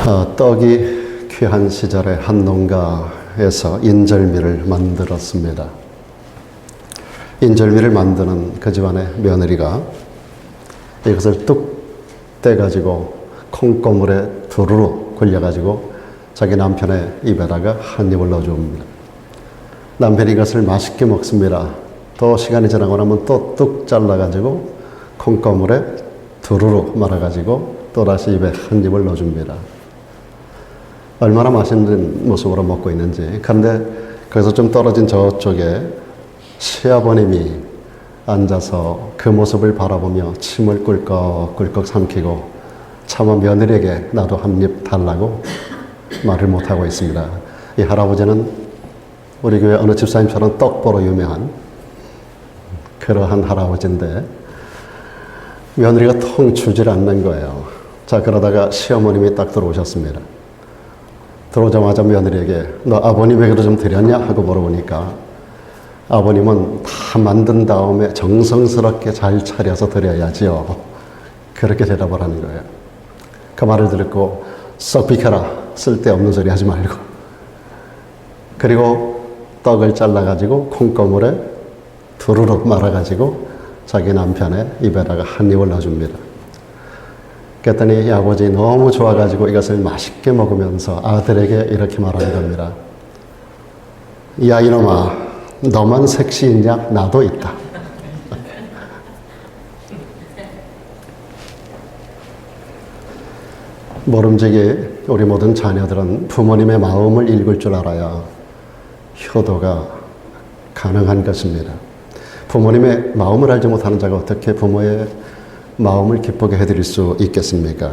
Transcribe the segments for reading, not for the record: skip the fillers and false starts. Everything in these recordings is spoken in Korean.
떡이 귀한 시절에 한 농가에서 인절미를 만들었습니다. 인절미를 만드는 그 집안의 며느리가 이것을 뚝 떼가지고 콩고물에 두루루 굴려가지고 자기 남편의 입에다가 한 입을 넣어줍니다. 남편이 이것을 맛있게 먹습니다. 또 시간이 지나고 나면 또 뚝 잘라가지고 콩고물에 두루루 말아가지고 또다시 입에 한 입을 넣어줍니다. 얼마나 맛있는 모습으로 먹고 있는지. 그런데 거기서 좀 떨어진 저쪽에 시아버님이 앉아서 그 모습을 바라보며 침을 꿀꺽꿀꺽 삼키고 차마 며느리에게 나도 한 입 달라고 말을 못하고 있습니다. 이 할아버지는 우리 교회 어느 집사님처럼 떡보로 유명한 그러한 할아버지인데 며느리가 통 주질 않는 거예요. 자, 그러다가 시어머님이 딱 들어오셨습니다. 들어오자마자 며느리에게 너 아버님에게도 좀 드렸냐? 하고 물어보니까 아버님은 다 만든 다음에 정성스럽게 잘 차려서 드려야지요. 그렇게 대답을 하는 거예요. 그 말을 듣고 썩 비켜라. 쓸데없는 소리 하지 말고. 그리고 떡을 잘라가지고 콩고물에 두루룩 말아가지고 자기 남편의 입에다가 한 입을 넣어줍니다. 그랬더니 이 아버지 너무 좋아가지고 이것을 맛있게 먹으면서 아들에게 이렇게 말하는 겁니다. 야 이놈아, 너만 색시 있냐? 나도 있다. 모름지기 우리 모든 자녀들은 부모님의 마음을 읽을 줄 알아야 효도가 가능한 것입니다. 부모님의 마음을 알지 못하는 자가 어떻게 부모의 마음을 기쁘게 해드릴 수 있겠습니까?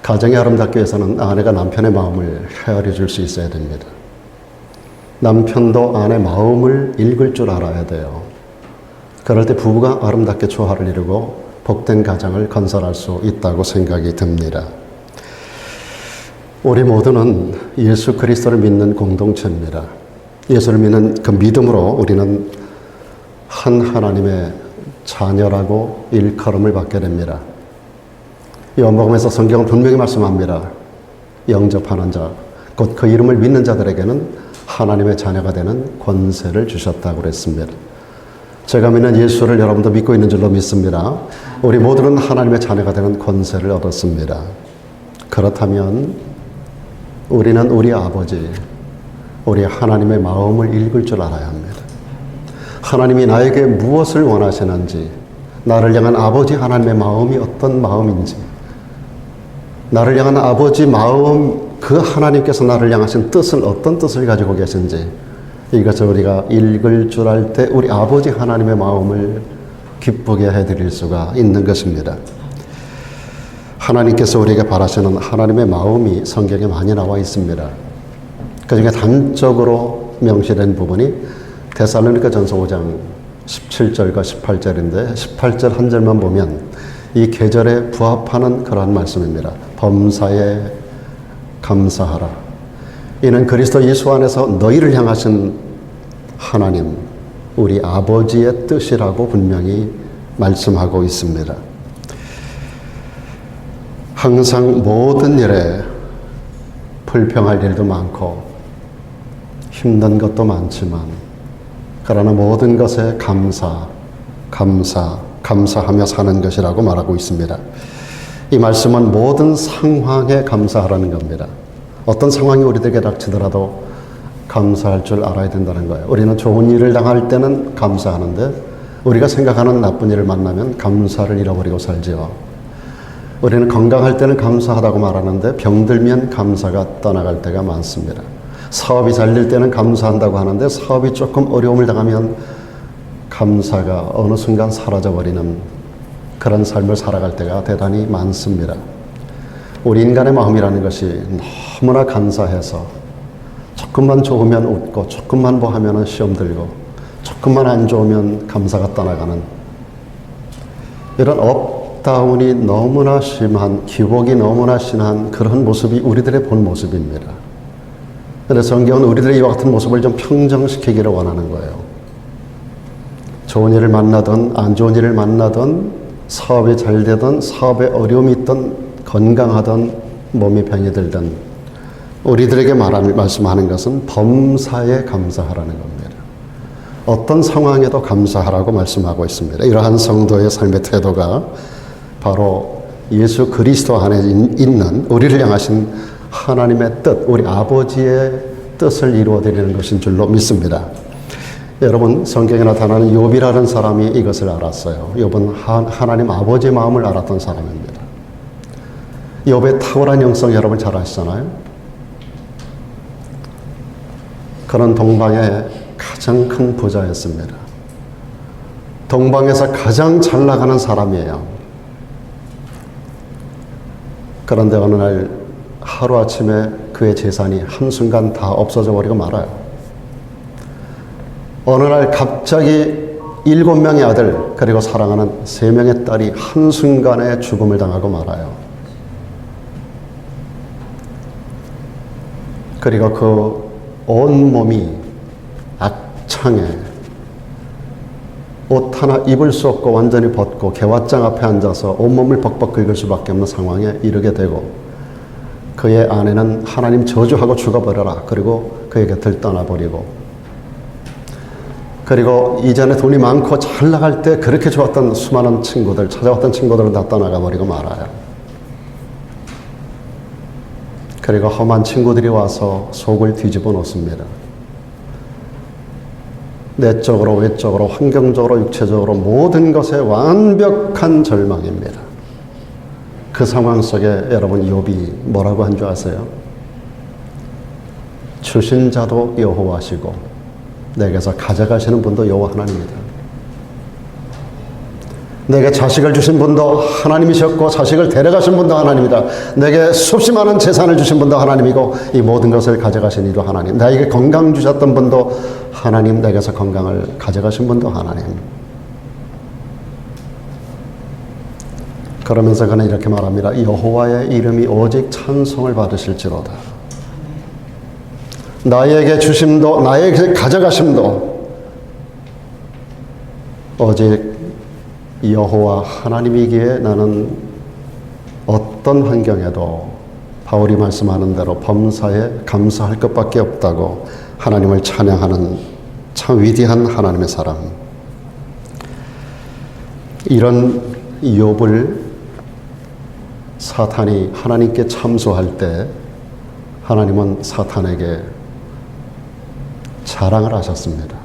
가정이 아름답기 위해서는 아내가 남편의 마음을 헤아려 줄 수 있어야 됩니다. 남편도 아내 마음을 읽을 줄 알아야 돼요. 그럴 때 부부가 아름답게 조화를 이루고 복된 가정을 건설할 수 있다고 생각이 듭니다. 우리 모두는 예수 그리스도를 믿는 공동체입니다. 예수를 믿는 그 믿음으로 우리는 한 하나님의 자녀라고 일컬음을 받게 됩니다. 요한복음에서 성경은 분명히 말씀합니다. 영접하는 자, 곧 그 이름을 믿는 자들에게는 하나님의 자녀가 되는 권세를 주셨다고 그랬습니다. 제가 믿는 예수를 여러분도 믿고 있는 줄로 믿습니다. 우리 모두는 하나님의 자녀가 되는 권세를 얻었습니다. 그렇다면 우리는 우리 아버지, 우리 하나님의 마음을 읽을 줄 알아야 합니다. 하나님이 나에게 무엇을 원하시는지, 나를 향한 아버지 하나님의 마음이 어떤 마음인지, 나를 향한 아버지 마음, 그 하나님께서 나를 향하신 뜻을 어떤 뜻을 가지고 계신지, 이것을 우리가 읽을 줄 알 때 우리 아버지 하나님의 마음을 기쁘게 해드릴 수가 있는 것입니다. 하나님께서 우리에게 바라시는 하나님의 마음이 성경에 많이 나와 있습니다. 그중에 단적으로 명시된 부분이 데살로니가 전서 5장 17절과 18절인데 18절 한 절만 보면 이 계절에 부합하는 그러한 말씀입니다. 범사에 감사하라. 이는 그리스도 예수 안에서 너희를 향하신 하나님, 우리 아버지의 뜻이라고 분명히 말씀하고 있습니다. 항상 모든 일에 불평할 일도 많고 힘든 것도 많지만 그러나 모든 것에 감사하며 사는 것이라고 말하고 있습니다. 이 말씀은 모든 상황에 감사하라는 겁니다. 어떤 상황이 우리들에게 닥치더라도 감사할 줄 알아야 된다는 거예요. 우리는 좋은 일을 당할 때는 감사하는데 우리가 생각하는 나쁜 일을 만나면 감사를 잃어버리고 살지요. 우리는 건강할 때는 감사하다고 말하는데 병들면 감사가 떠나갈 때가 많습니다. 사업이 잘 될 때는 감사한다고 하는데 사업이 조금 어려움을 당하면 감사가 어느 순간 사라져버리는 그런 삶을 살아갈 때가 대단히 많습니다. 우리 인간의 마음이라는 것이 너무나 간사해서 조금만 좋으면 웃고 조금만 뭐 하면 시험 들고 조금만 안 좋으면 감사가 떠나가는 이런 업다운이 너무나 심한, 기복이 너무나 심한 그런 모습이 우리들의 본 모습입니다. 그래서 성경은 우리들의 이와 같은 모습을 좀 평정시키기를 원하는 거예요. 좋은 일을 만나든 안 좋은 일을 만나든 사업이 잘 되든 사업에 어려움이 있든 건강하든 몸이 병이 들던 우리들에게 말씀하는 것은 범사에 감사하라는 겁니다. 어떤 상황에도 감사하라고 말씀하고 있습니다. 이러한 성도의 삶의 태도가 바로 예수 그리스도 안에 있는 우리를 향하신 하나님의 뜻, 우리 아버지의 뜻을 이루어드리는 것인 줄로 믿습니다. 여러분, 성경에 나타나는 욥이라는 사람이 이것을 알았어요. 욥은 하나님 아버지의 마음을 알았던 사람입니다. 욥의 탁월한 영성 여러분 잘 아시잖아요. 그는 동방의 가장 큰 부자였습니다. 동방에서 가장 잘 나가는 사람이에요. 그런데 어느 날 하루아침에 그의 재산이 한순간 다 없어져 버리고 말아요. 어느 날 갑자기 7명의 아들 그리고 사랑하는 3명의 딸이 한순간에 죽음을 당하고 말아요. 그리고 그 온몸이 악창에 옷 하나 입을 수 없고 완전히 벗고 개화장 앞에 앉아서 온몸을 벅벅 긁을 수밖에 없는 상황에 이르게 되고, 그의 아내는 하나님 저주하고 죽어버려라, 그리고 그의 곁을 떠나버리고, 그리고 이전에 돈이 많고 잘 나갈 때 그렇게 좋았던 수많은 친구들, 찾아왔던 친구들은 다 떠나가버리고 말아요. 그리고 험한 친구들이 와서 속을 뒤집어 놓습니다. 내적으로 외적으로 환경적으로 육체적으로 모든 것에 완벽한 절망입니다. 그 상황 속에 여러분 욥이 뭐라고 한 줄 아세요? 주신 자도 여호와시고 내게서 가져가시는 분도 여호와 하나님이다. 내게 자식을 주신 분도 하나님이셨고 자식을 데려가신 분도 하나님이다. 내게 수없이 많은 재산을 주신 분도 하나님이고 이 모든 것을 가져가신 이도 하나님. 나에게 건강 주셨던 분도 하나님, 내게서 건강을 가져가신 분도 하나님. 그러면서 그는 이렇게 말합니다. 여호와의 이름이 오직 찬송을 받으실지로다. 나에게 주심도 나에게 가져가심도 오직 여호와 하나님이기에 나는 어떤 환경에도 바울이 말씀하는 대로 범사에 감사할 것밖에 없다고 하나님을 찬양하는 참 위대한 하나님의 사람. 이런 욥을 사탄이 하나님께 참소할 때 하나님은 사탄에게 자랑을 하셨습니다.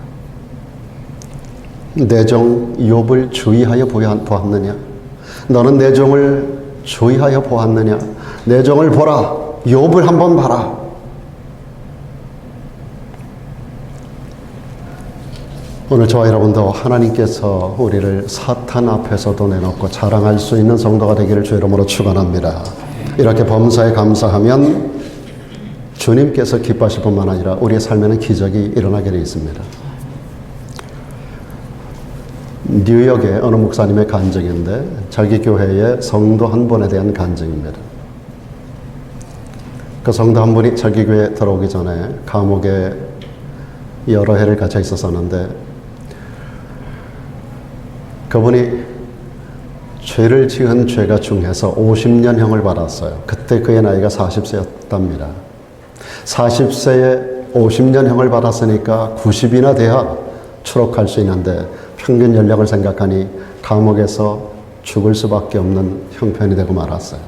내 종 욥을 주의하여 보았느냐? 너는 내 종을 주의하여 보았느냐? 내 종을 보라. 욥을 한번 봐라. 오늘 저와 여러분도 하나님께서 우리를 사탄 앞에서도 내놓고 자랑할 수 있는 성도가 되기를 주 이름으로 축원합니다. 이렇게 범사에 감사하면 주님께서 기뻐하실 뿐만 아니라 우리의 삶에는 기적이 일어나게 되어 있습니다. 뉴욕의 어느 목사님의 간증인데 자기 교회의 성도 한 분에 대한 간증입니다. 그 성도 한 분이 자기 교회에 들어오기 전에 감옥에 여러 해를 갇혀 있었었는데 그분이 죄를 지은 죄가 중해서 50년형을 받았어요. 그때 그의 나이가 40세였답니다. 40세에 50년형을 받았으니까 90이나 돼야 추록할 수 있는데 평균 연령을 생각하니 감옥에서 죽을 수밖에 없는 형편이 되고 말았어요.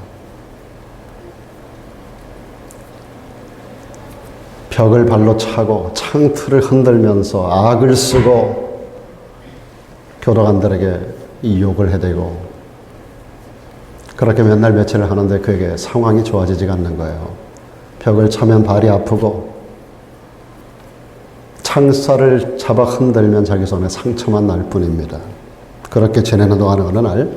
벽을 발로 차고 창틀을 흔들면서 악을 쓰고 교도관들에게 욕을 해대고 그렇게 몇 날 며칠을 하는데 그에게 상황이 좋아지지가 않는 거예요. 벽을 차면 발이 아프고 창살을 잡아 흔들면 자기 손에 상처만 날 뿐입니다. 그렇게 지내는 동안 어느 날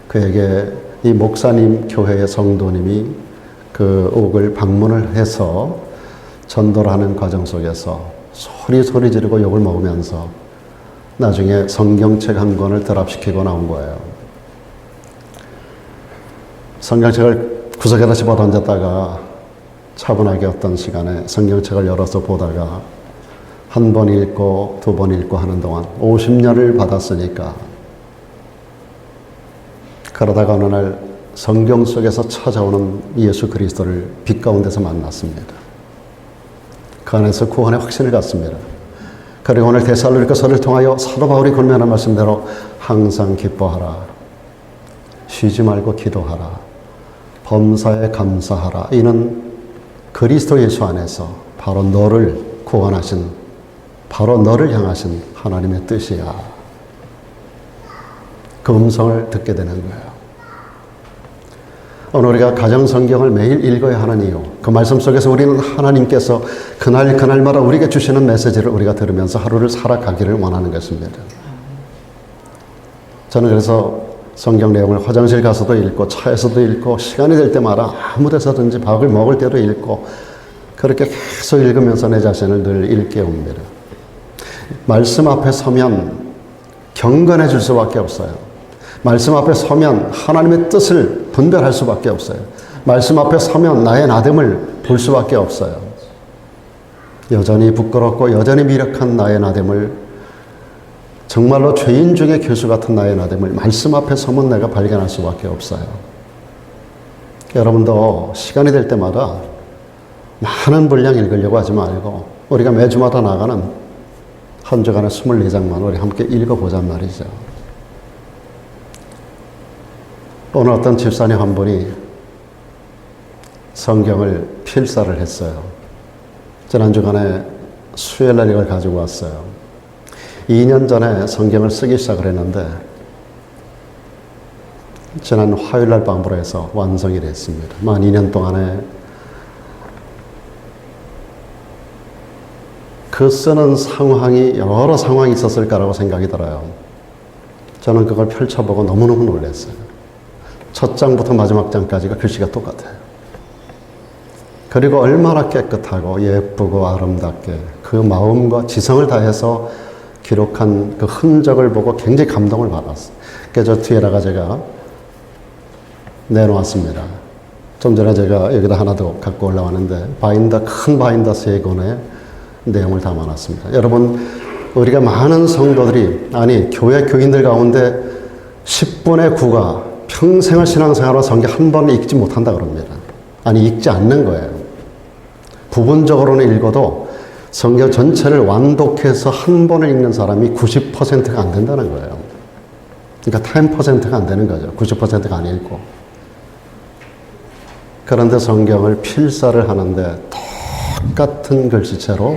그에게 이 목사님 교회의 성도님이 그 옥을 방문을 해서 전도를 하는 과정 속에서 소리 지르고 욕을 먹으면서 나중에 성경책 한 권을 드랍시키고 나온 거예요. 성경책을 구석에다 집어 던졌다가 차분하게 어떤 시간에 성경책을 열어서 보다가 한 번 읽고 두 번 읽고 하는 동안 50년을 받았으니까 그러다가 어느 날 성경 속에서 찾아오는 예수 그리스도를 빛 가운데서 만났습니다. 그 안에서 구원의 확신을 갖습니다. 그리고 오늘 데살로니가서를 통하여 사도 바울이 권면한 말씀대로 항상 기뻐하라, 쉬지 말고 기도하라, 범사에 감사하라. 이는 그리스도 예수 안에서 바로 너를 구원하신, 바로 너를 향하신 하나님의 뜻이야. 그 음성을 듣게 되는 거예요. 오늘 우리가 가정성경을 매일 읽어야 하는 이유, 그 말씀 속에서 우리는 하나님께서 그날마다 우리에게 주시는 메시지를 우리가 들으면서 하루를 살아가기를 원하는 것입니다. 저는 그래서 성경 내용을 화장실 가서도 읽고 차에서도 읽고 시간이 될 때마다 아무 데서든지 밥을 먹을 때도 읽고 그렇게 계속 읽으면서 내 자신을 늘 일깨웁니다. 말씀 앞에 서면 경건해질 수밖에 없어요. 말씀 앞에 서면 하나님의 뜻을 분별할 수밖에 없어요. 말씀 앞에 서면 나의 나됨을 볼 수밖에 없어요. 여전히 부끄럽고 여전히 미력한 나의 나됨을, 정말로 죄인 중에 교수 같은 나의 나됨을 말씀 앞에 서면 내가 발견할 수밖에 없어요. 여러분도 시간이 될 때마다 많은 분량 읽으려고 하지 말고 우리가 매주마다 나가는 한 주간에 24장만 우리 함께 읽어보잔 말이죠. 오늘 어떤 집사님 한 분이 성경을 필사를 했어요. 지난 주간에 수요일 날 이걸 가지고 왔어요. 2년 전에 성경을 쓰기 시작을 했는데 지난 화요일 날 밤으로 해서 완성이 됐습니다. 만 2년 동안에 그 쓰는 상황이 여러 상황이 있었을 거라고 생각이 들어요. 저는 그걸 펼쳐보고 너무너무 놀랐어요. 첫 장부터 마지막 장까지가 글씨가 똑같아요. 그리고 얼마나 깨끗하고 예쁘고 아름답게 그 마음과 지성을 다해서 기록한 그 흔적을 보고 굉장히 감동을 받았어요. 그래서 저 뒤에다가 제가 내놓았습니다. 좀 전에 제가 여기다 하나 더 갖고 올라왔는데 큰 바인더 3권의 내용을 담아놨습니다. 여러분, 우리가 많은 성도들이, 아니 교회 교인들 가운데 10분의 9가 평생을 신앙생활로 성경 한 번을 읽지 못한다 그럽니다. 아니 읽지 않는 거예요. 부분적으로는 읽어도 성경 전체를 완독해서 한 번을 읽는 사람이 90%가 안 된다는 거예요. 그러니까 10%가 안 되는 거죠. 90%가 안 읽고. 그런데 성경을 필사를 하는데 똑같은 글씨체로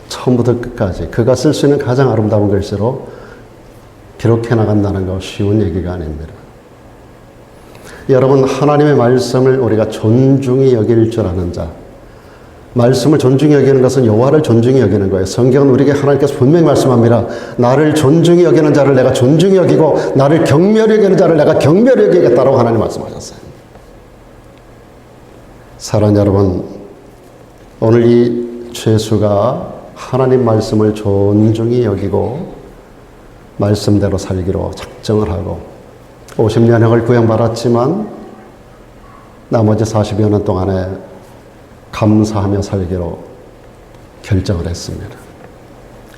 처음부터 끝까지 그가 쓸 수 있는 가장 아름다운 글씨로 기록해 나간다는 거 쉬운 얘기가 아닙니다. 여러분, 하나님의 말씀을 우리가 존중히 여길 줄 아는 자, 말씀을 존중히 여기는 것은 여호와를 존중히 여기는 거예요. 성경은 우리에게 하나님께서 분명히 말씀합니다. 나를 존중히 여기는 자를 내가 존중히 여기고 나를 경멸히 여기는 자를 내가 경멸히 여기겠다라고 하나님 말씀하셨어요. 사랑하는 여러분, 오늘 이 죄수가 하나님 말씀을 존중히 여기고 말씀대로 살기로 작정을 하고 50년형을 구형받았지만 나머지 40여 년 동안에 감사하며 살기로 결정을 했습니다.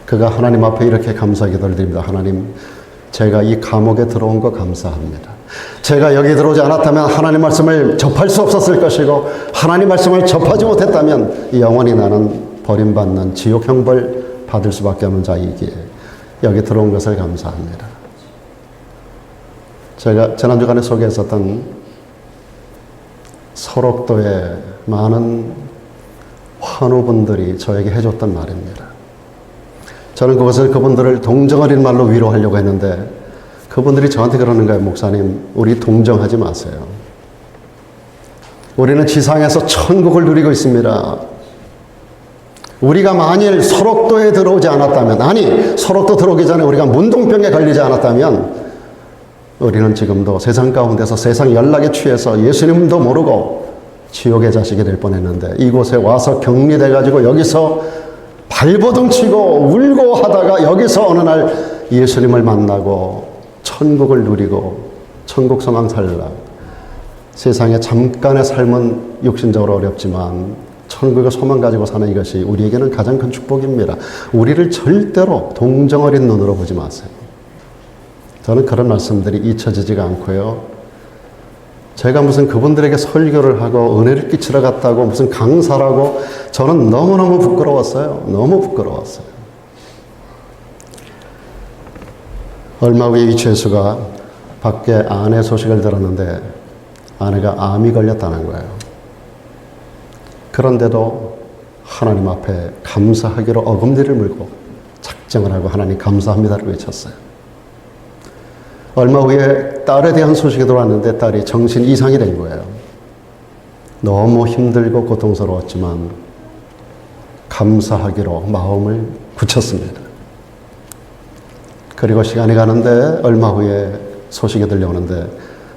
그가 하나님 앞에 이렇게 감사 기도를 드립니다. 하나님, 제가 이 감옥에 들어온 거 감사합니다. 제가 여기 들어오지 않았다면 하나님 말씀을 접할 수 없었을 것이고 하나님 말씀을 접하지 못했다면 영원히 나는 버림받는 지옥 형벌 받을 수밖에 없는 자이기에 여기 들어온 것을 감사합니다. 제가 지난주간에 소개했었던 설옥도의 많은 환우분들이 저에게 해줬던 말입니다. 저는 그분들을 동정어린 말로 위로하려고 했는데 그분들이 저한테 그러는 거예요. 목사님, 우리 동정하지 마세요. 우리는 지상에서 천국을 누리고 있습니다. 우리가 만일 설옥도에 들어오지 않았다면, 아니 설옥도 들어오기 전에 우리가 문둥병에 걸리지 않았다면 우리는 지금도 세상 가운데서 세상 연락에 취해서 예수님도 모르고 지옥의 자식이 될 뻔했는데 이곳에 와서 격리돼가지고 여기서 발버둥 치고 울고 하다가 여기서 어느 날 예수님을 만나고 천국을 누리고 천국 소망 살라. 세상에 잠깐의 삶은 육신적으로 어렵지만 천국의 소망 가지고 사는 이것이 우리에게는 가장 큰 축복입니다. 우리를 절대로 동정어린 눈으로 보지 마세요. 저는 그런 말씀들이 잊혀지지가 않고요. 제가 무슨 그분들에게 설교를 하고 은혜를 끼치러 갔다고 무슨 강사라고 저는 너무너무 부끄러웠어요. 너무 부끄러웠어요. 얼마 후에 이 죄수가 밖에 아내 소식을 들었는데 아내가 암이 걸렸다는 거예요. 그런데도 하나님 앞에 감사하기로 어금니를 물고 작정을 하고 하나님 감사합니다를 외쳤어요. 얼마 후에 딸에 대한 소식이 들어왔는데 딸이 정신 이상이 된 거예요. 너무 힘들고 고통스러웠지만 감사하기로 마음을 굳혔습니다. 그리고 시간이 가는데 얼마 후에 소식이 들려오는데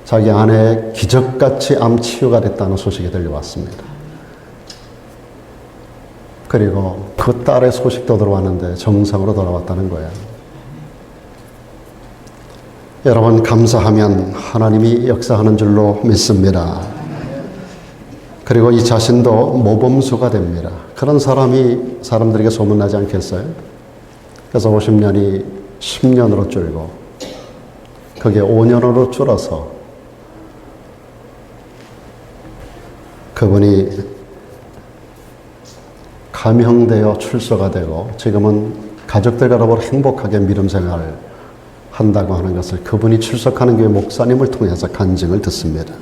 자기 아내의 기적같이 암 치유가 됐다는 소식이 들려왔습니다. 그리고 그 딸의 소식도 들어왔는데 정상으로 돌아왔다는 거예요. 여러분, 감사하면 하나님이 역사하는 줄로 믿습니다. 그리고 이 자신도 모범수가 됩니다. 그런 사람이 사람들에게 소문나지 않겠어요? 그래서 50년이 10년으로 줄고 그게 5년으로 줄어서 그분이 감형되어 출소가 되고 지금은 가족들과 더불어 행복하게 믿음 생활을 한다고 하는 것을 그분이 출석하는 교회 목사님을 통해서 간증을 듣습니다.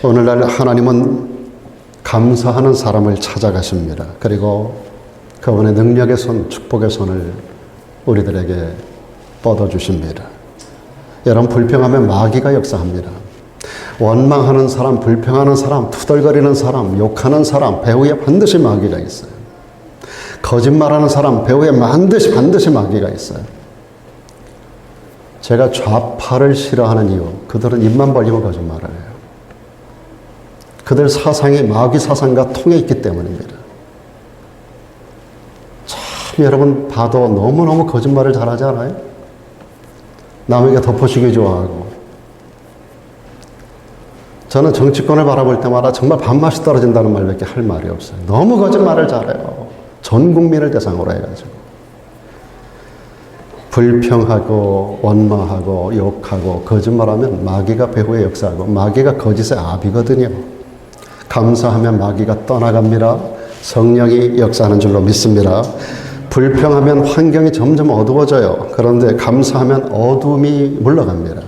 오늘날 하나님은 감사하는 사람을 찾아가십니다. 그리고 그분의 능력의 손, 축복의 손을 우리들에게 뻗어주십니다. 여러분, 불평하면 마귀가 역사합니다. 원망하는 사람, 불평하는 사람, 투덜거리는 사람, 욕하는 사람, 배후에 반드시 마귀가 있어요. 거짓말하는 사람, 배후에 반드시 마귀가 있어요. 제가 좌파를 싫어하는 이유, 그들은 입만 벌리면 거짓말을 해요. 그들 사상이 마귀 사상과 통해 있기 때문입니다. 참 여러분 봐도 너무너무 거짓말을 잘하지 않아요? 남에게 덮어주기 좋아하고. 저는 정치권을 바라볼 때마다 정말 밥맛이 떨어진다는 말밖에 할 말이 없어요. 너무 거짓말을 잘해요. 전 국민을 대상으로 해가지고. 불평하고 원망하고 욕하고 거짓말하면 마귀가 배후에 역사하고 마귀가 거짓의 아비거든요. 감사하면 마귀가 떠나갑니다. 성령이 역사하는 줄로 믿습니다. 불평하면 환경이 점점 어두워져요. 그런데 감사하면 어둠이 물러갑니다.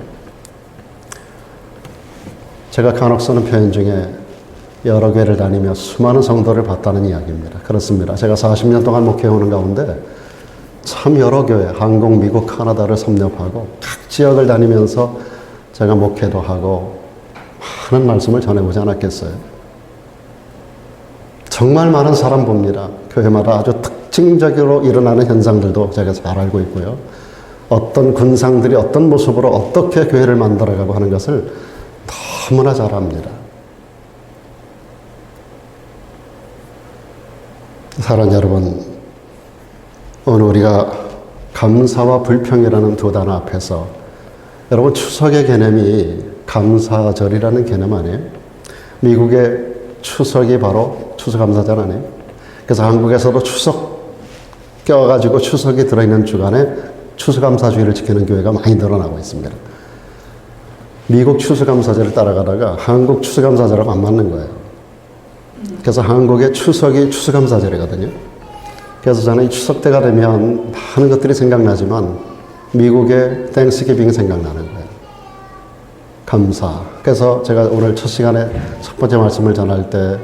제가 간혹 쓰는 표현 중에 여러 교회를 다니며 수많은 성도를 봤다는 이야기입니다. 그렇습니다. 제가 40년 동안 목회해오는 가운데 참 여러 교회, 한국, 미국, 카나다를 섭렵하고 각 지역을 다니면서 제가 목회도 하고 많은 말씀을 전해보지 않았겠어요. 정말 많은 사람 봅니다. 교회마다 아주 특징적으로 일어나는 현상들도 제가 잘 알고 있고요. 어떤 군상들이 어떤 모습으로 어떻게 교회를 만들어가고 하는 것을 너무나 잘 압니다. 사랑하는 여러분, 오늘 우리가 감사와 불평이라는 두 단어 앞에서 여러분 추석의 개념이 감사절이라는 개념 아니에요? 미국의 추석이 바로 추수감사절 아니에요? 그래서 한국에서도 추석 껴가지고 추석이 들어있는 주간에 추수감사주의를 지키는 교회가 많이 늘어나고 있습니다. 미국 추수감사절을 따라가다가 한국 추수감사절하고 안 맞는 거예요. 그래서 한국의 추석이 추수감사절이거든요. 그래서 저는 이 추석 때가 되면 많은 것들이 생각나지만 미국의 땡스기빙 생각나는 거예요. 감사. 그래서 제가 오늘 첫 시간에 첫 번째 말씀을 전할 때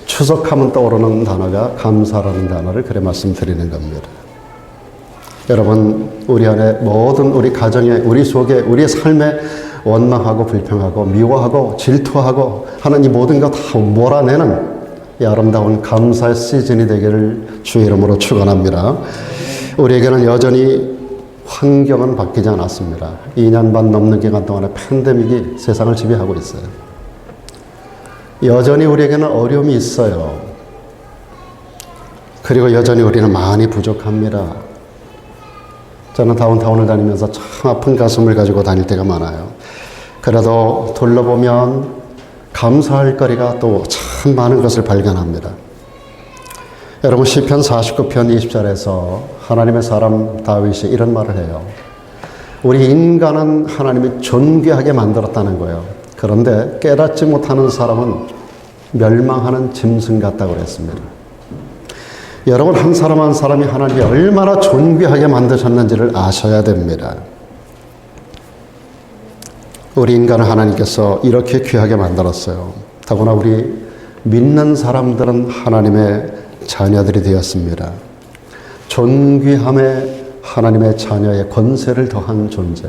추석하면 떠오르는 단어가 감사라는 단어를 그래 말씀드리는 겁니다. 여러분, 우리 안에 모든 우리 가정에, 우리 속에, 우리의 삶에 원망하고 불평하고 미워하고 질투하고 하는 이 모든 것 다 몰아내는 이 아름다운 감사의 시즌이 되기를 주의 이름으로 축원합니다. 우리에게는 여전히 환경은 바뀌지 않았습니다. 2년 반 넘는 기간 동안에 팬데믹이 세상을 지배하고 있어요. 여전히 우리에게는 어려움이 있어요. 그리고 여전히 우리는 많이 부족합니다. 저는 다운타운을 다니면서 참 아픈 가슴을 가지고 다닐 때가 많아요. 그래도 둘러보면 감사할 거리가 또 참 많은 것을 발견합니다. 여러분, 시편 49편 20절에서 하나님의 사람 다윗이 이런 말을 해요. 우리 인간은 하나님이 존귀하게 만들었다는 거예요. 그런데 깨닫지 못하는 사람은 멸망하는 짐승 같다고 그랬습니다. 여러분, 한 사람 한 사람이 하나님이 얼마나 존귀하게 만드셨는지를 아셔야 됩니다. 우리 인간을 하나님께서 이렇게 귀하게 만들었어요. 더구나 우리 믿는 사람들은 하나님의 자녀들이 되었습니다. 존귀함에 하나님의 자녀의 권세를 더한 존재,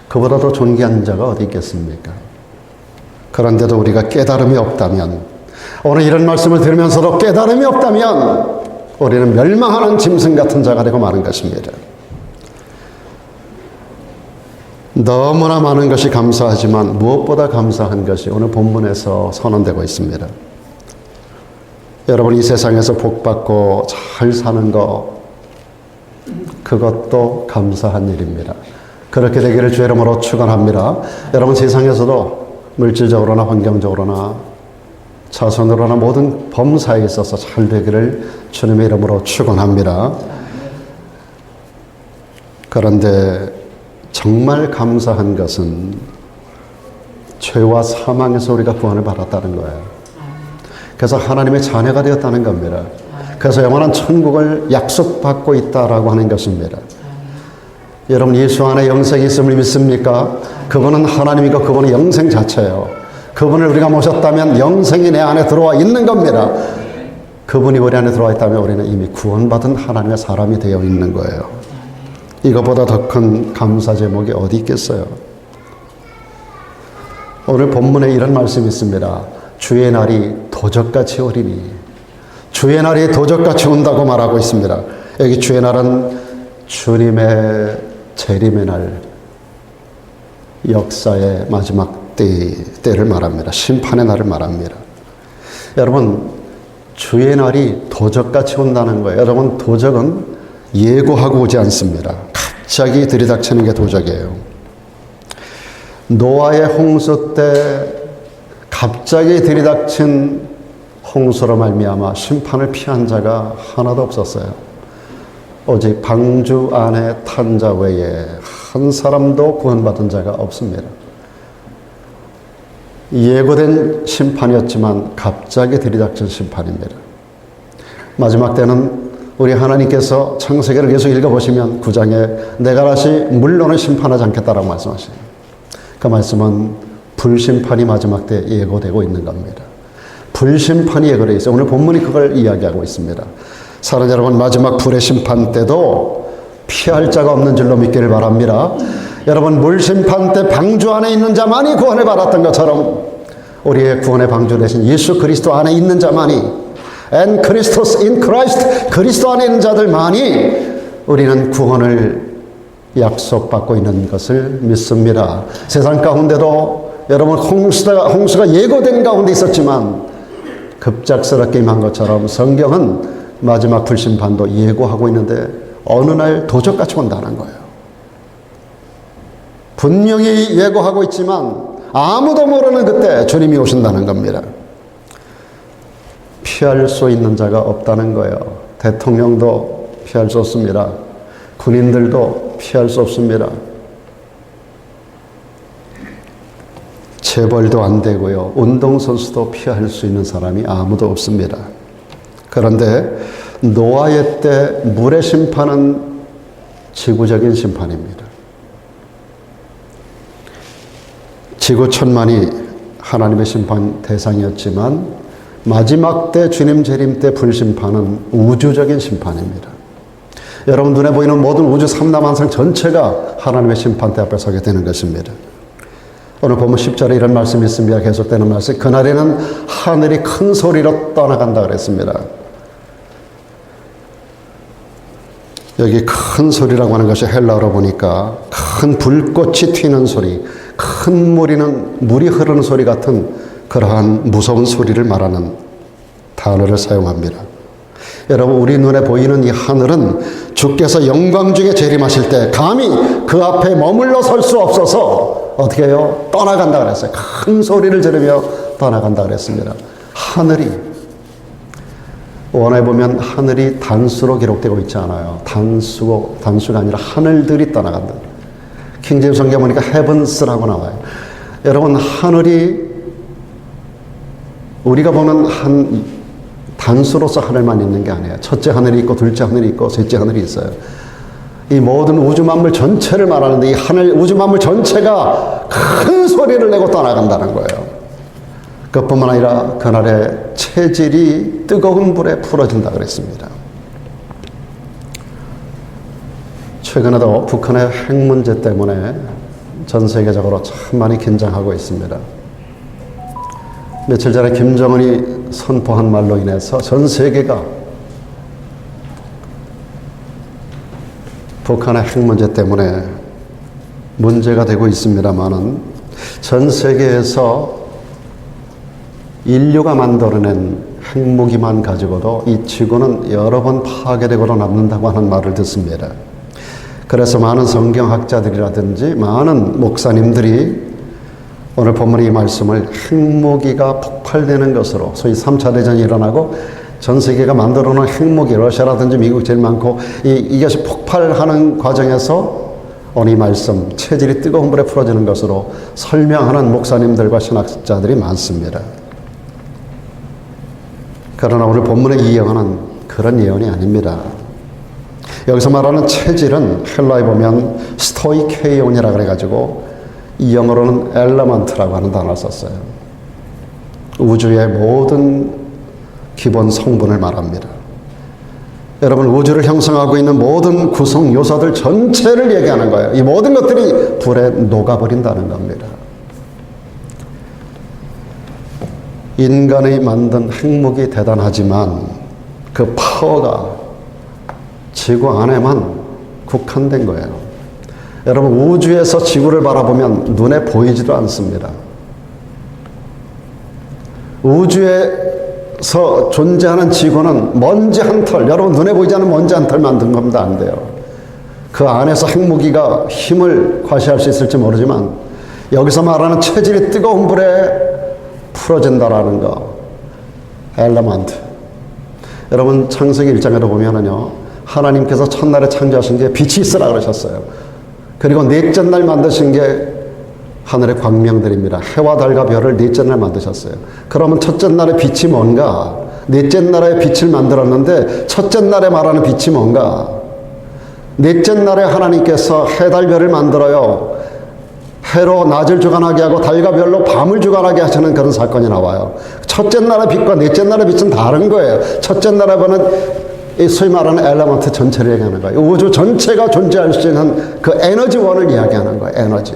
그보다 더 존귀한 자가 어디 있겠습니까? 그런데도 우리가 깨달음이 없다면, 오늘 이런 말씀을 들으면서도 깨달음이 없다면 우리는 멸망하는 짐승 같은 자가 되고 마는 것입니다. 너무나 많은 것이 감사하지만 무엇보다 감사한 것이 오늘 본문에서 선언되고 있습니다. 여러분, 이 세상에서 복받고 잘 사는 것, 그것도 감사한 일입니다. 그렇게 되기를 주의 이름으로 축원합니다. 여러분, 세상에서도 물질적으로나 환경적으로나 자손으로나 모든 범사에 있어서 잘 되기를 주님의 이름으로 축원합니다. 그런데 정말 감사한 것은 죄와 사망에서 우리가 구원을 받았다는 거예요. 그래서 하나님의 자녀가 되었다는 겁니다. 그래서 영원한 천국을 약속받고 있다라고 하는 것입니다. 여러분, 예수 안에 영생이 있음을 믿습니까? 그분은 하나님이고 그분은 영생 자체예요. 그분을 우리가 모셨다면 영생이 내 안에 들어와 있는 겁니다. 그분이 우리 안에 들어와 있다면 우리는 이미 구원받은 하나님의 사람이 되어 있는 거예요. 이것보다 더 큰 감사 제목이 어디 있겠어요? 오늘 본문에 이런 말씀이 있습니다. 주의 날이 도적같이 오리니, 주의 날이 도적같이 온다고 말하고 있습니다. 여기 주의 날은 주님의 재림의 날, 역사의 마지막 때를 말합니다. 심판의 날을 말합니다. 여러분, 주의 날이 도적같이 온다는 거예요. 여러분, 도적은 예고하고 오지 않습니다. 갑자기 들이닥치는 게 도적이에요. 노아의 홍수 때 갑자기 들이닥친 홍수로 말미암아 심판을 피한 자가 하나도 없었어요. 오직 방주 안에 탄 자 외에 한 사람도 구원받은 자가 없습니다. 예고된 심판이었지만 갑자기 들이닥친 심판입니다. 마지막 때는 우리 하나님께서 창세기를 계속 읽어보시면 9장에 내가 다시 물론은 심판하지 않겠다라고 말씀하시네요. 그 말씀은 불심판이 마지막 때 예고되고 있는 겁니다. 불심판이 예고되어 있어요. 오늘 본문이 그걸 이야기하고 있습니다. 사랑하는 여러분, 마지막 불의 심판 때도 피할 자가 없는 줄로 믿기를 바랍니다. 여러분, 물심판 때 방주 안에 있는 자만이 구원을 받았던 것처럼 우리의 구원의 방주 대신 예수 그리스도 안에 있는 자만이, and Christos in Christ, 그리스도 안에 있는 자들만이 우리는 구원을 약속받고 있는 것을 믿습니다. 세상 가운데도 여러분, 홍수가 예고된 가운데 있었지만 급작스럽게 임한 것처럼 성경은 마지막 불심판도 예고하고 있는데 어느 날 도적같이 온다는 거예요. 분명히 예고하고 있지만 아무도 모르는 그때 주님이 오신다는 겁니다. 피할 수 있는 자가 없다는 거예요. 대통령도 피할 수 없습니다. 군인들도 피할 수 없습니다. 재벌도 안 되고요. 운동선수도 피할 수 있는 사람이 아무도 없습니다. 그런데 노아의 때 물의 심판은 지구적인 심판입니다. 지구 천만이 하나님의 심판 대상이었지만 마지막 때 주님 재림 때 불심판은 우주적인 심판입니다. 여러분 눈에 보이는 모든 우주 삼라만상 전체가 하나님의 심판대 앞에 서게 되는 것입니다. 오늘 보면 10절에 이런 말씀이 있습니다. 계속되는 말씀. 그날에는 하늘이 큰 소리로 떠나간다 그랬습니다. 여기 큰 소리라고 하는 것이 헬라어로 보니까 큰 불꽃이 튀는 소리, 큰 물이 흐르는 소리 같은 그러한 무서운 소리를 말하는 단어를 사용합니다. 여러분, 우리 눈에 보이는 이 하늘은 주께서 영광 중에 재림하실 때 감히 그 앞에 머물러 설 수 없어서 어떻게 해요? 떠나간다 그랬어요. 큰 소리를 지르며 떠나간다 그랬습니다. 하늘이, 원어에 보면 하늘이 단수로 기록되고 있지 않아요. 단수가 아니라 하늘들이 떠나간다. 킹제임스 성경 보니까 heavens라고 나와요. 여러분, 하늘이 우리가 보는 한 단수로서 하늘만 있는 게 아니에요. 첫째 하늘이 있고 둘째 하늘이 있고 셋째 하늘이 있어요. 이 모든 우주 만물 전체를 말하는데 이 하늘 우주 만물 전체가 큰 소리를 내고 떠나간다는 거예요. 그뿐만 아니라 그날의 체질이 뜨거운 불에 풀어진다 그랬습니다. 최근에도 북한의 핵 문제 때문에 전 세계적으로 참 많이 긴장하고 있습니다. 며칠 전에 김정은이 선포한 말로 인해서 전 세계가 북한의 핵 문제 때문에 문제가 되고 있습니다만은 전 세계에서 인류가 만들어낸 핵무기만 가지고도 이 지구는 여러 번 파괴되고 남는다고 하는 말을 듣습니다. 그래서 많은 성경학자들이라든지 많은 목사님들이 오늘 본문의 이 말씀을 핵무기가 폭발되는 것으로, 소위 3차 대전이 일어나고 전 세계가 만들어 놓은 핵무기, 러시아라든지 미국 제일 많고 이것이 폭발하는 과정에서 오늘 이 말씀, 체질이 뜨거운 불에 풀어지는 것으로 설명하는 목사님들과 신학자들이 많습니다. 그러나 오늘 본문의 이 예언은 그런 예언이 아닙니다. 여기서 말하는 체질은 헬라에 보면 스토이케이온이라 그래가지고 이 영어로는 엘레먼트라고 하는 단어를 썼어요. 우주의 모든 기본 성분을 말합니다. 여러분, 우주를 형성하고 있는 모든 구성 요소들 전체를 얘기하는 거예요. 이 모든 것들이 불에 녹아버린다는 겁니다. 인간이 만든 핵무기 대단하지만 그 파워가 지구 안에만 국한된 거예요. 여러분, 우주에서 지구를 바라보면 눈에 보이지도 않습니다. 우주에서 존재하는 지구는 먼지 한 털, 여러분 눈에 보이지 않는 먼지 한 털 만든 겁니다. 안 돼요. 그 안에서 핵무기가 힘을 과시할 수 있을지 모르지만 여기서 말하는 체질이 뜨거운 불에 풀어진다라는 거, 엘레먼트. 여러분, 창세기 1장에도 보면은요, 하나님께서 첫날에 창조하신 게 빛이 있으라 그러셨어요. 그리고 넷째 날 만드신 게 하늘의 광명들입니다. 해와 달과 별을 넷째 날 만드셨어요. 그러면 첫째 날의 빛이 뭔가? 넷째 날의 빛을 만들었는데 첫째 날에 말하는 빛이 뭔가? 넷째 날에 하나님께서 해, 달, 별을 만들어요. 해로 낮을 주관하게 하고 달과 별로 밤을 주관하게 하시는 그런 사건이 나와요. 첫째 날의 빛과 넷째 날의 빛은 다른 거예요. 첫째 날에 보는 이 소위 말하는 엘레먼트 전체를 얘기하는 거예요. 우주 전체가 존재할 수 있는 그 에너지원을 이야기하는 거예요. 에너지.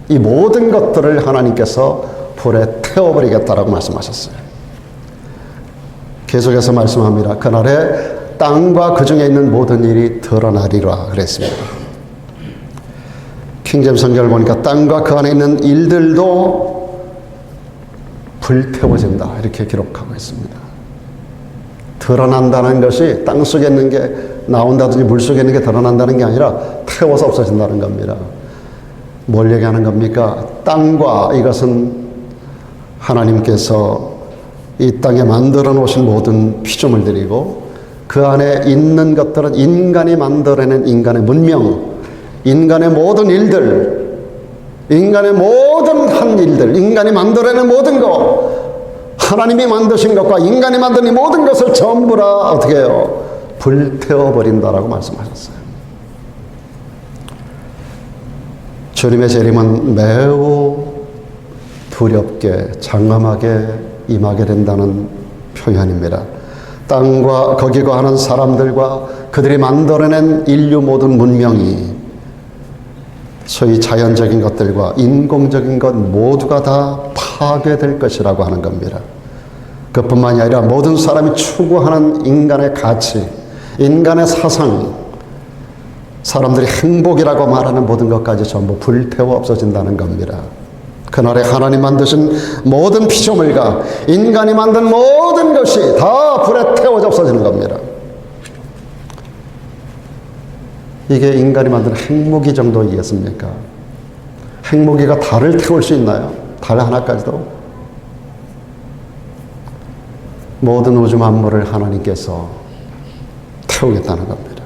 이 모든 것들을 하나님께서 불에 태워버리겠다라고 말씀하셨어요. 계속해서 말씀합니다. 그날에 땅과 그 중에 있는 모든 일이 드러나리라 그랬습니다. 킹제임스 성경을 보니까 땅과 그 안에 있는 일들도 불태워진다 이렇게 기록하고 있습니다. 드러난다는 것이 땅 속에 있는 게 나온다든지 물 속에 있는 게 드러난다는 게 아니라 태워서 없어진다는 겁니다. 뭘 얘기하는 겁니까? 땅과 이것은 하나님께서 이 땅에 만들어 놓으신 모든 피조물들이고 그 안에 있는 것들은 인간이 만들어낸 인간의 문명, 인간의 모든 일들, 인간의 모든 한 일들, 인간이 만들어낸 모든 것, 하나님이 만드신 것과 인간이 만든 이 모든 것을 전부 다 어떻게 해요? 불태워버린다라고 말씀하셨어요. 주님의 재림은 매우 두렵게 장엄하게 임하게 된다는 표현입니다. 땅과 거기 거하는 사람들과 그들이 만들어낸 인류 모든 문명이 소위 자연적인 것들과 인공적인 것 모두가 다 파괴될 것이라고 하는 겁니다. 그뿐만이 아니라 모든 사람이 추구하는 인간의 가치, 인간의 사상, 사람들이 행복이라고 말하는 모든 것까지 전부 불태워 없어진다는 겁니다. 그날에 하나님 만드신 모든 피조물과 인간이 만든 모든 것이 다 불에 태워져 없어지는 겁니다. 이게 인간이 만든 핵무기 정도이겠습니까? 핵무기가 달을 태울 수 있나요? 달 하나까지도? 모든 우주 만물을 하나님께서 태우겠다는 겁니다.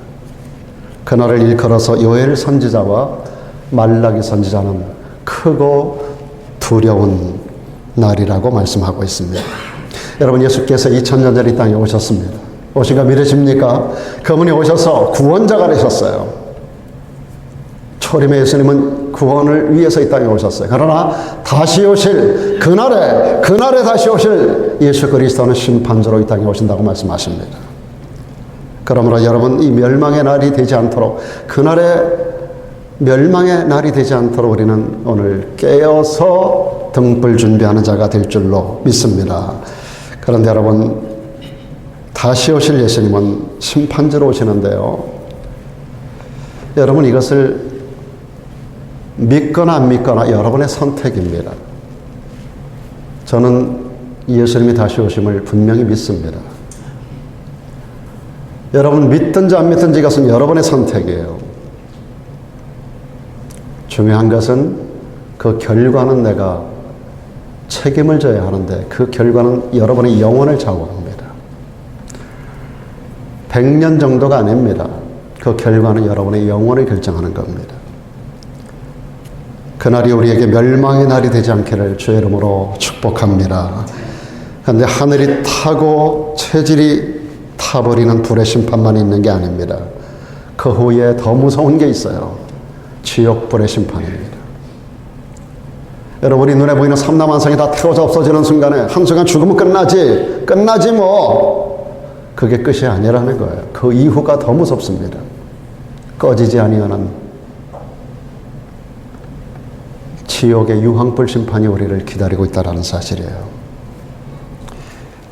그날을 일컬어서 요엘 선지자와 말라기 선지자는 크고 두려운 날이라고 말씀하고 있습니다. 여러분, 예수께서 2000년 전 이 땅에 오셨습니다. 오신 거 믿으십니까? 그분이 오셔서 구원자가 되셨어요. 초림의 예수님은 구원을 위해서 이 땅에 오셨어요. 그러나 다시 오실 그날에 다시 오실 예수 그리스도는 심판자로 이 땅에 오신다고 말씀하십니다. 그러므로 여러분, 이 멸망의 날이 되지 않도록, 그날의 멸망의 날이 되지 않도록 우리는 오늘 깨어서 등불 준비하는 자가 될 줄로 믿습니다. 그런데 여러분, 다시 오실 예수님은 심판자로 오시는데요. 여러분, 이것을 믿거나 안 믿거나 여러분의 선택입니다. 저는 예수님이 다시 오심을 분명히 믿습니다. 여러분, 믿든지 안 믿든지 이것은 여러분의 선택이에요. 중요한 것은 그 결과는 내가 책임을 져야 하는데 그 결과는 여러분의 영혼을 좌우합니다. 100년 정도가 아닙니다. 그 결과는 여러분의 영혼을 결정하는 겁니다. 그날이 우리에게 멸망의 날이 되지 않기를 주의 이름으로 축복합니다. 그런데 하늘이 타고 체질이 타버리는 불의 심판만 있는 게 아닙니다. 그 후에 더 무서운 게 있어요. 지옥불의 심판입니다. 여러분이 눈에 보이는 삼라만상이 다 태워져 없어지는 순간에 한순간 죽으면 끝나지 뭐, 그게 끝이 아니라는 거예요. 그 이후가 더 무섭습니다. 꺼지지 아니하는 지옥의 유황불 심판이 우리를 기다리고 있다는 사실이에요.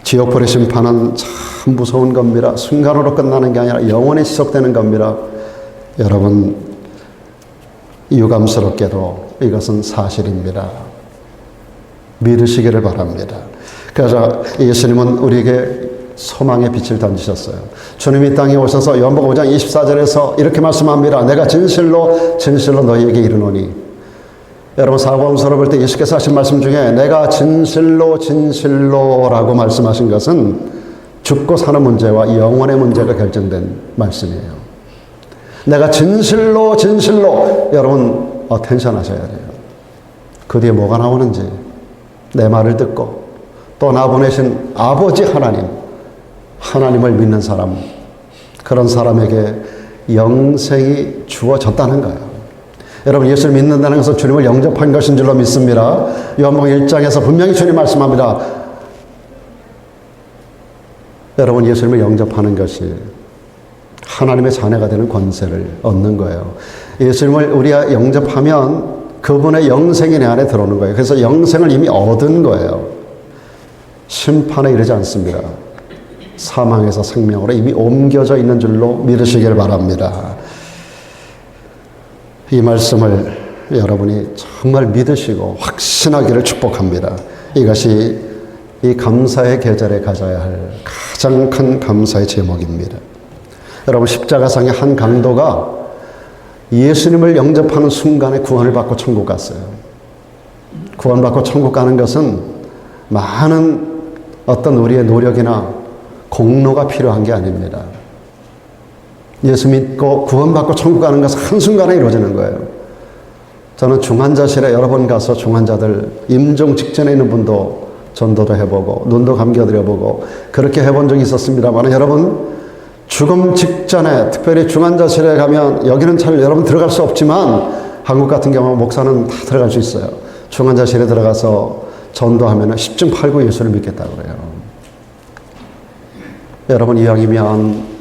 지옥불의 심판은 참 무서운 겁니다. 순간으로 끝나는 게 아니라 영원히 지속되는 겁니다. 여러분, 유감스럽게도 이것은 사실입니다. 믿으시기를 바랍니다. 그래서 예수님은 우리에게 소망의 빛을 던지셨어요. 주님이 땅에 오셔서 요한복음 5장 24절에서 이렇게 말씀합니다. 내가 진실로 너희에게 이르노니. 여러분, 사복음서를 볼 때 예수께서 하신 말씀 중에 내가 진실로라고 말씀하신 것은 죽고 사는 문제와 영혼의 문제가 결정된 말씀이에요. 내가 진실로 여러분 텐션 하셔야 돼요. 그 뒤에 뭐가 나오는지 내 말을 듣고 또 나 보내신 아버지 하나님을 믿는 사람, 그런 사람에게 영생이 주어졌다는 거예요. 여러분, 예수를 믿는다는 것은 주님을 영접한 것인 줄로 믿습니다. 요한복음 1장에서 분명히 주님 말씀합니다. 여러분, 예수님을 영접하는 것이 하나님의 자녀가 되는 권세를 얻는 거예요. 예수님을 우리가 영접하면 그분의 영생이 내 안에 들어오는 거예요. 그래서 영생을 이미 얻은 거예요. 심판에 이르지 않습니다. 사망에서 생명으로 이미 옮겨져 있는 줄로 믿으시길 바랍니다. 이 말씀을 여러분이 정말 믿으시고 확신하기를 축복합니다. 이것이 이 감사의 계절에 가져야 할 가장 큰 감사의 제목입니다. 여러분, 십자가상의 한 강도가 예수님을 영접하는 순간에 구원을 받고 천국 갔어요. 구원받고 천국 가는 것은 많은 어떤 우리의 노력이나 공로가 필요한 게 아닙니다. 예수 믿고 구원받고 천국 가는 것은 한순간에 이루어지는 거예요. 저는 중환자실에 여러 번 가서 중환자들, 임종 직전에 있는 분도 전도도 해보고 눈도 감겨드려보고 그렇게 해본 적이 있었습니다만, 여러분, 죽음 직전에 특별히 중환자실에 가면, 여기는 잘 여러분 들어갈 수 없지만 한국 같은 경우 목사는 다 들어갈 수 있어요. 중환자실에 들어가서 전도하면 10중 8구 예수를 믿겠다고 그래요. 여러분, 이왕이면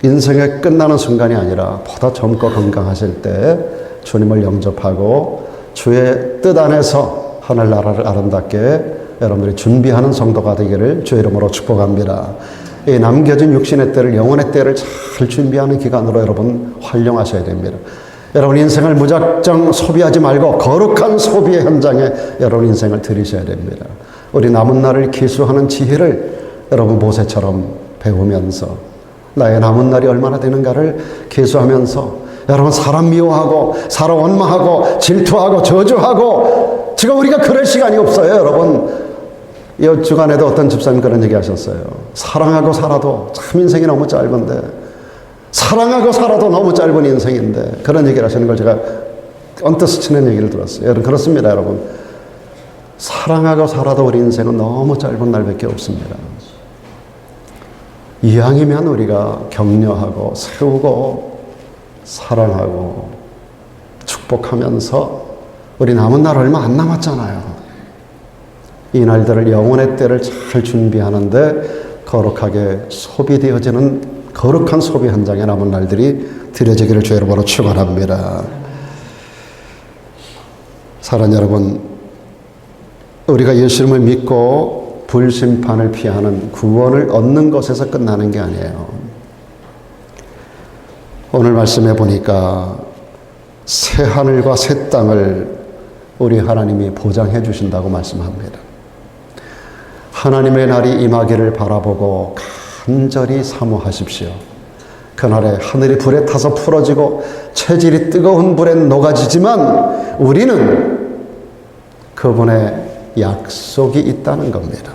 인생의 끝나는 순간이 아니라 보다 젊고 건강하실 때 주님을 영접하고 주의 뜻 안에서 하늘나라를 아름답게 여러분들이 준비하는 성도가 되기를 주의 이름으로 축복합니다. 이 남겨진 육신의 때를, 영혼의 때를 잘 준비하는 기간으로 여러분 활용하셔야 됩니다. 여러분, 인생을 무작정 소비하지 말고 거룩한 소비의 현장에 여러분 인생을 들이셔야 됩니다. 우리 남은 날을 기수하는 지혜를 여러분 모세처럼 배우면서 나의 남은 날이 얼마나 되는가를 계수하면서 여러분, 사람 미워하고 사람 원망하고 질투하고 저주하고, 지금 우리가 그럴 시간이 없어요. 여러분, 이 주간에도 어떤 집사님 그런 얘기 하셨어요. 사랑하고 살아도 참 인생이 너무 짧은데, 사랑하고 살아도 너무 짧은 인생인데, 그런 얘기를 하시는 걸 제가 언뜻 스치는 얘기를 들었어요. 여러분 그렇습니다. 여러분 사랑하고 살아도 우리 인생은 너무 짧은 날밖에 없습니다. 이왕이면 우리가 격려하고 세우고 사랑하고 축복하면서 우리 남은 날 얼마 안 남았잖아요. 이 날들을 영혼의 때를 잘 준비하는데 거룩하게 소비되어지는 거룩한 소비 현장에 남은 날들이 드려지기를 주의 이름으로 축원합니다. 사랑하는 여러분, 우리가 예수님을 믿고 불심판을 피하는 구원을 얻는 것에서 끝나는 게 아니에요. 오늘 말씀해 보니까 새 하늘과 새 땅을 우리 하나님이 보장해 주신다고 말씀합니다. 하나님의 날이 임하기를 바라보고 간절히 사모하십시오. 그날에 하늘이 불에 타서 풀어지고 체질이 뜨거운 불에 녹아지지만 우리는 그분의 약속이 있다는 겁니다.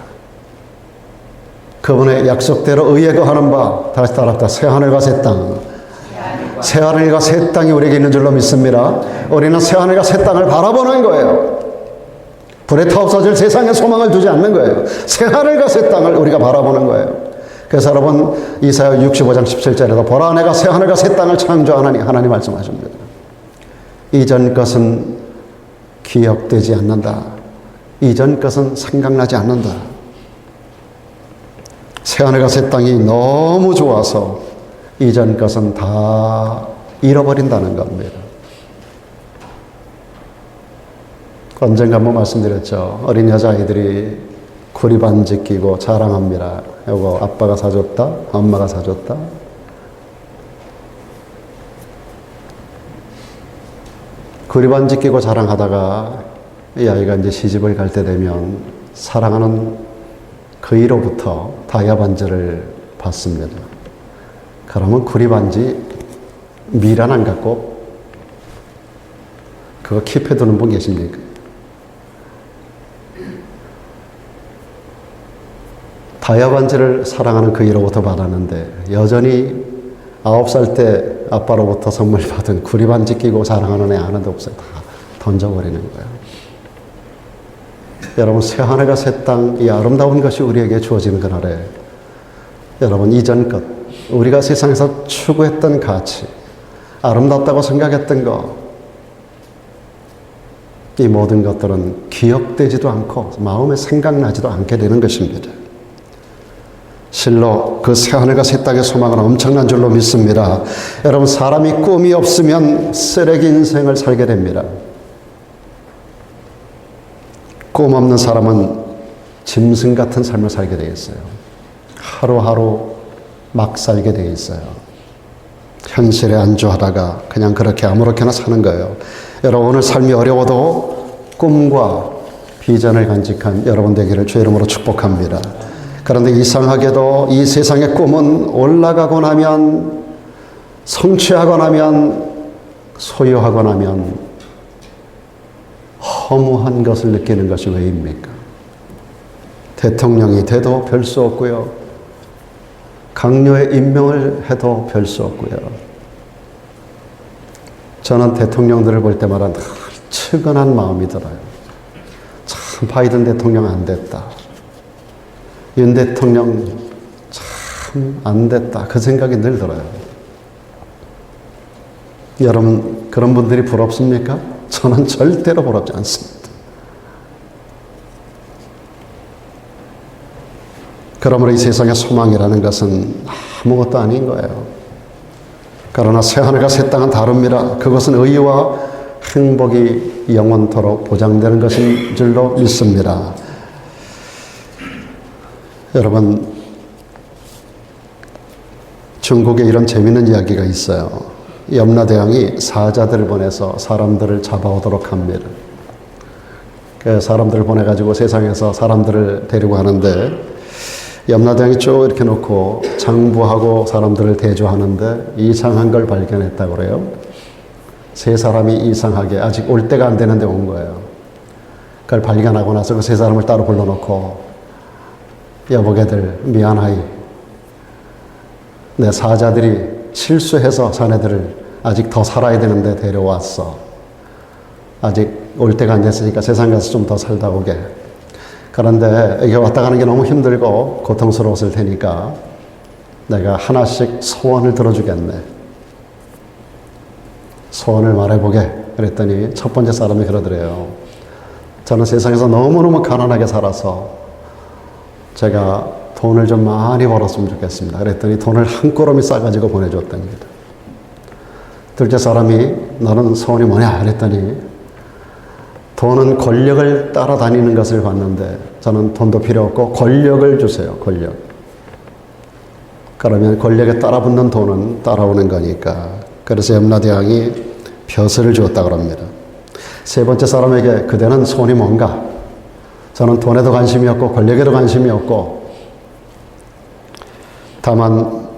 그분의 약속대로 의에 거하는 바, 다시 따라합니다. 새 하늘과 새 땅. 새 하늘과 새 땅이 우리에게 있는 줄로 믿습니다. 우리는 새 하늘과 새 땅을 바라보는 거예요. 불에 타 없어질 세상에 소망을 두지 않는 거예요. 새 하늘과 새 땅을 우리가 바라보는 거예요. 그래서 여러분 이사야 65장 17절에도 보라 내가 새 하늘과 새 땅을 창조하나니 하나님 말씀하십니다. 이전 것은 기억되지 않는다. 이전 것은 생각나지 않는다. 새 하늘과 새 땅이 너무 좋아서 이전 것은 다 잃어버린다는 겁니다. 언젠가 한번 말씀드렸죠. 어린 여자아이들이 구리반지 끼고 자랑합니다. 요거 아빠가 사줬다, 엄마가 사줬다. 구리반지 끼고 자랑하다가 이 아이가 이제 시집을 갈 때 되면 사랑하는 그이로부터 다이아 반지를 받습니다. 그러면 구리반지 미련 안 갖고 그거 킵해 두는 분 계십니까? 다이아 반지를 사랑하는 그이로부터 받았는데 여전히 9살 때 아빠로부터 선물 받은 구리반지 끼고 자랑하는 애 아는데 없어요. 다 던져버리는 거예요. 여러분 새 하늘과 새 땅, 이 아름다운 것이 우리에게 주어지는 그날에 여러분 이전 것, 우리가 세상에서 추구했던 가치, 아름답다고 생각했던 것, 이 모든 것들은 기억되지도 않고 마음에 생각나지도 않게 되는 것입니다. 실로 그 새 하늘과 새 땅의 소망은 엄청난 줄로 믿습니다. 여러분 사람이 꿈이 없으면 쓰레기 인생을 살게 됩니다. 꿈 없는 사람은 짐승 같은 삶을 살게 되어 있어요. 하루하루 막 살게 되어 있어요. 현실에 안주하다가 그냥 그렇게 아무렇게나 사는 거예요. 여러분 오늘 삶이 어려워도 꿈과 비전을 간직한 여러분 되기를 주의 이름으로 축복합니다. 그런데 이상하게도 이 세상의 꿈은 올라가고 나면, 성취하고 나면, 소유하고 나면 허무한 것을 느끼는 것이 왜입니까? 대통령이 돼도 별 수 없고요. 강요의 임명을 해도 별 수 없고요. 저는 대통령들을 볼 때마다 늘 측은한 마음이 들어요. 참 바이든 대통령 안 됐다. 윤 대통령 참 안 됐다. 그 생각이 늘 들어요. 여러분 그런 분들이 부럽습니까? 저는 절대로 부럽지 않습니다. 그러므로 이 세상의 소망이라는 것은 아무것도 아닌 거예요. 그러나 새 하늘과 새 땅은 다릅니다. 그것은 의와 행복이 영원토록 보장되는 것인 줄로 믿습니다. 여러분, 중국에 이런 재미있는 이야기가 있어요. 염라대왕이 사자들을 보내서 사람들을 잡아오도록 합니다. 그 사람들을 보내가지고 세상에서 사람들을 데리고 가는데 염라대왕이 쭉 이렇게 놓고 장부하고 사람들을 대조하는데 이상한 걸 발견했다고 그래요. 세 사람이 이상하게 아직 올 때가 안 되는데 온 거예요. 그걸 발견하고 나서 그 세 사람을 따로 불러놓고 여보게들 미안하이. 내 사자들이 실수해서 자네들을 아직 더 살아야 되는데 데려왔어. 아직 올 때가 안 됐으니까 세상 가서 좀 더 살다 오게. 그런데 이게 왔다 가는 게 너무 힘들고 고통스러웠을 테니까 내가 하나씩 소원을 들어주겠네. 소원을 말해보게. 그랬더니 첫 번째 사람이 그러더래요. 저는 세상에서 너무너무 가난하게 살아서 제가 돈을 좀 많이 벌었으면 좋겠습니다. 그랬더니 돈을 한 꼬러미 싸가지고 보내줬답니다. 둘째 사람이 너는 소원이 뭐냐? 그랬더니 돈은 권력을 따라다니는 것을 봤는데 저는 돈도 필요 없고 권력을 주세요. 권력. 그러면 권력에 따라붙는 돈은 따라오는 거니까. 그래서 염라대왕이 벼슬을 주었다고 합니다. 세 번째 사람에게 그대는 소원이 뭔가? 저는 돈에도 관심이 없고 권력에도 관심이 없고 다만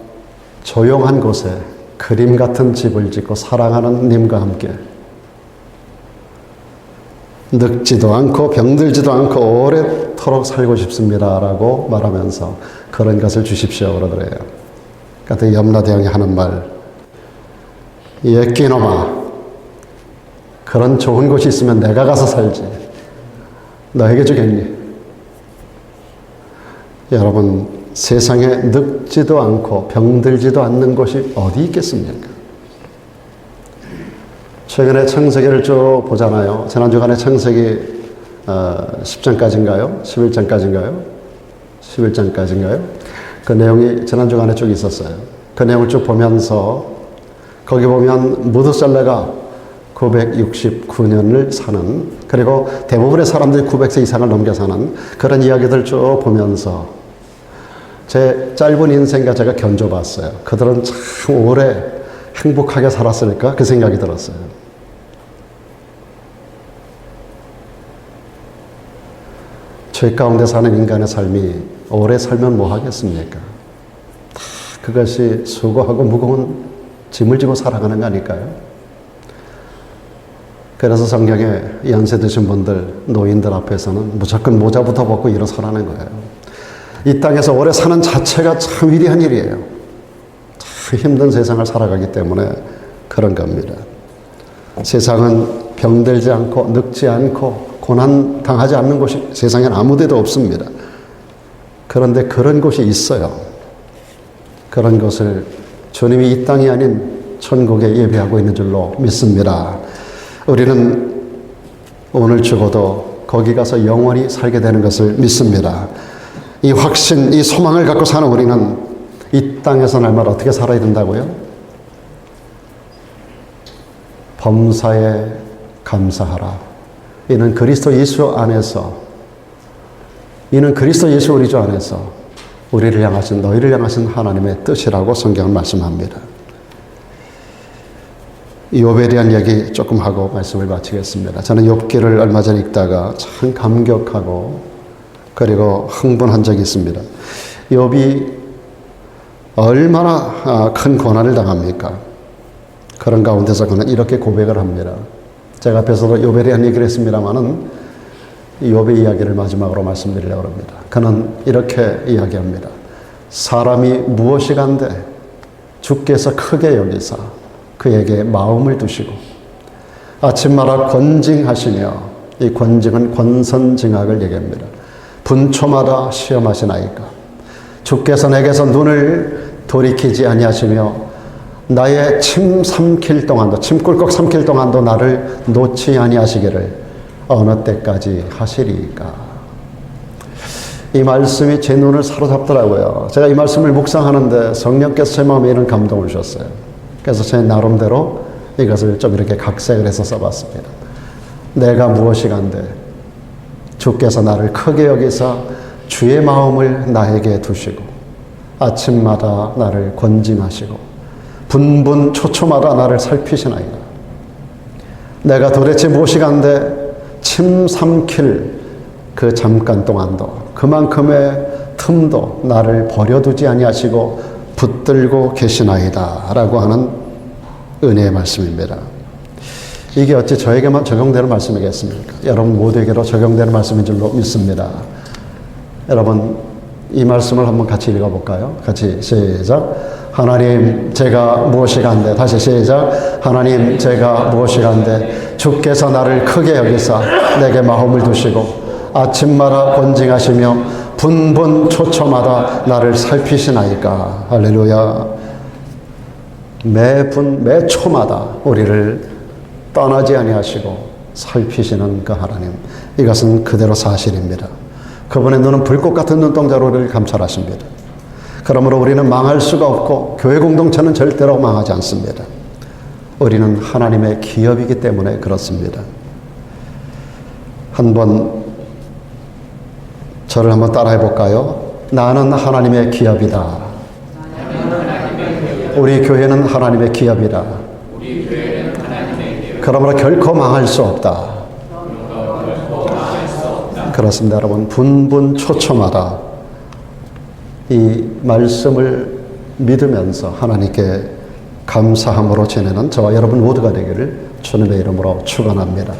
조용한 곳에 그림 같은 집을 짓고 사랑하는 님과 함께 늙지도 않고 병들지도 않고 오래도록 살고 싶습니다 라고 말하면서 그런 것을 주십시오 그러더래요. 그때 염라대왕이 하는 말, 예끼놈아, 그런 좋은 곳이 있으면 내가 가서 살지 너에게 주겠니? 여러분, 세상에 늙지도 않고 병들지도 않는 곳이 어디 있겠습니까? 최근에 창세기를 쭉 보잖아요. 지난주간에 창세기 10장까지인가요? 11장까지인가요? 11장까지인가요? 그 내용이 지난주간에 쭉 있었어요. 그 내용을 쭉 보면서 거기 보면 무드살레가 969년을 사는, 그리고 대부분의 사람들이 900세 이상을 넘겨 사는 그런 이야기들 쭉 보면서 제 짧은 인생과 제가 견줘봤어요. 그들은 참 오래 행복하게 살았을까? 그 생각이 들었어요. 죄 가운데 사는 인간의 삶이 오래 살면 뭐 하겠습니까? 다 그것이 수고하고 무거운 짐을 지고 살아가는 거 아닐까요? 그래서 성경에 연세 드신 분들, 노인들 앞에서는 무조건 모자부터 벗고 일어서라는 거예요. 이 땅에서 오래 사는 자체가 참 위대한 일이에요. 참 힘든 세상을 살아가기 때문에 그런 겁니다. 세상은 병들지 않고 늙지 않고 고난 당하지 않는 곳이 세상엔 아무 데도 없습니다. 그런데 그런 곳이 있어요. 그런 것을 주님이 이 땅이 아닌 천국에 예배하고 있는 줄로 믿습니다. 우리는 오늘 죽어도 거기 가서 영원히 살게 되는 것을 믿습니다. 이 확신, 이 소망을 갖고 사는 우리는 이 땅에서 날마다 어떻게 살아야 된다고요? 범사에 감사하라. 이는 그리스도 예수 안에서, 이는 그리스도 예수 우리 주 안에서 우리를 향하신, 너희를 향하신 하나님의 뜻이라고 성경은 말씀합니다. 욥에 대한 이야기 조금 하고 말씀을 마치겠습니다. 저는 욥기를 얼마 전에 읽다가 참 감격하고 그리고 흥분한 적이 있습니다. 욥이 얼마나 큰 고난을 당합니까? 그런 가운데서 그는 이렇게 고백을 합니다. 제가 앞에서도 욥에 대한 얘기를 했습니다마는 욥의 이야기를 마지막으로 말씀드리려고 합니다. 그는 이렇게 이야기합니다. 사람이 무엇이간데 주께서 크게 여기사 그에게 마음을 두시고 아침마다 권징하시며, 이 권징은 권선징악을 얘기합니다. 분초마다 시험하시나이까. 주께서 내게서 눈을 돌이키지 아니하시며 나의 침 삼킬 동안도, 침 꿀꺽 삼킬 동안도 나를 놓지 아니하시기를 어느 때까지 하시리까. 이 말씀이 제 눈을 사로잡더라고요. 제가 이 말씀을 묵상하는데 성령께서 제 마음에 이런 감동을 주셨어요. 그래서 제 나름대로 이것을 좀 이렇게 각색을 해서 써봤습니다. 내가 무엇이간데 주께서 나를 크게 여기사 주의 마음을 나에게 두시고 아침마다 나를 권징하시고 분분 초초마다 나를 살피시나이다. 내가 도대체 무엇이간데 침 삼킬 그 잠깐 동안도, 그만큼의 틈도 나를 버려두지 아니하시고 붙들고 계시나이다 라고 하는 은혜의 말씀입니다. 이게 어찌 저에게만 적용되는 말씀이겠습니까? 여러분 모두에게로 적용되는 말씀인 줄로 믿습니다. 여러분 이 말씀을 한번 같이 읽어볼까요? 같이 시작. 하나님 제가 무엇이간데, 다시 시작. 하나님 제가 무엇이간데 주께서 나를 크게 여기사 내게 마음을 두시고 아침마다 권징하시며 분분 초초마다 나를 살피시나이까. 할렐루야. 매 초마다 우리를 떠나지 아니하시고 살피시는 그 하나님, 이것은 그대로 사실입니다. 그분의 눈은 불꽃 같은 눈동자로 우리를 감찰하십니다. 그러므로 우리는 망할 수가 없고 교회 공동체는 절대로 망하지 않습니다. 우리는 하나님의 기업이기 때문에 그렇습니다. 한번 저를 한번 따라해 볼까요? 나는 하나님의 기업이다. 우리 교회는 하나님의 기업이다. 그러므로 결코 망할 수 없다. 그렇습니다, 여러분. 분분초초마다 이 말씀을 믿으면서 하나님께 감사함으로 지내는 저와 여러분 모두가 되기를 주님의 이름으로 축원합니다.